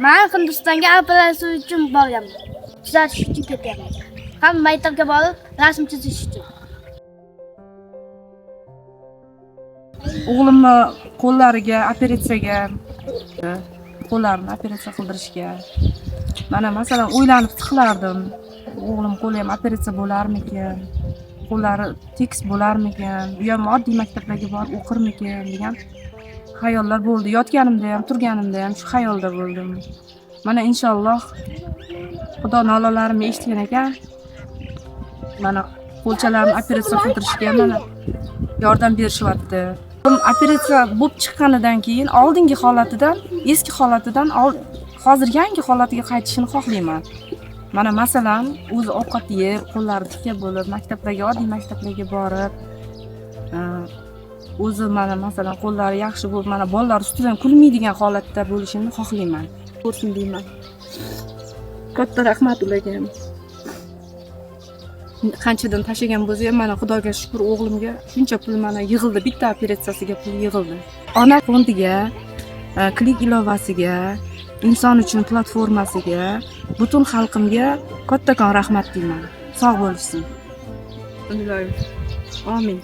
Men Hindistonga operatsiya uchun borganman. Tuzatish uchun ketyapman. Ham maktabga borib rasm chizish uchun. O'g'limni qo'llariga operatsiyaga, qo'llarini operatsiya qildirishga. Mana masalan o'ylanib qilardim. O'g'lim qo'li ham operatsiya bo'larmikan? Qo'llari tekis bo'larmikan? U ham oddiy maktablarga borib o'qirmikan degan xayollar bo'ldi. Yotganimda ham, turganimda ham shu xayolda bo'ldim. Mana inshaalloh Xudo nolalarimni eshitgan ekan. Mana qo'lchalarimni operatsiya qildirishga mana yordam berishyapti. Operatsiya bo'lib chiqqanidan keyin oldingi holatidan, eski holatidan hozir yangi holatiga qaytishini xohlayman. Mana masalan, o'zi ovqat yeb, qo'llari tikka bo'lib, maktablarga, oddiy maktablarga borib, o'zi mana masalan qo'llari yaxshi bo'lib, mana bolalar ustidan kulmaydigan holatda bo'lishini xohlayman. Ko'rsin deyman. Katta rahmat ularga. Qanchadan tashagan bo'lsa ham mana Xudoga shukr, o'g'limga shuncha pul mana yig'ildi, bitta operatsiyasiga pul yig'ildi. Ona fondiga, Klik ilovasiga, Inson uchun platformasiga, butun xalqimga kattakon rahmat deyman. Sog' bo'lishsin. Amin.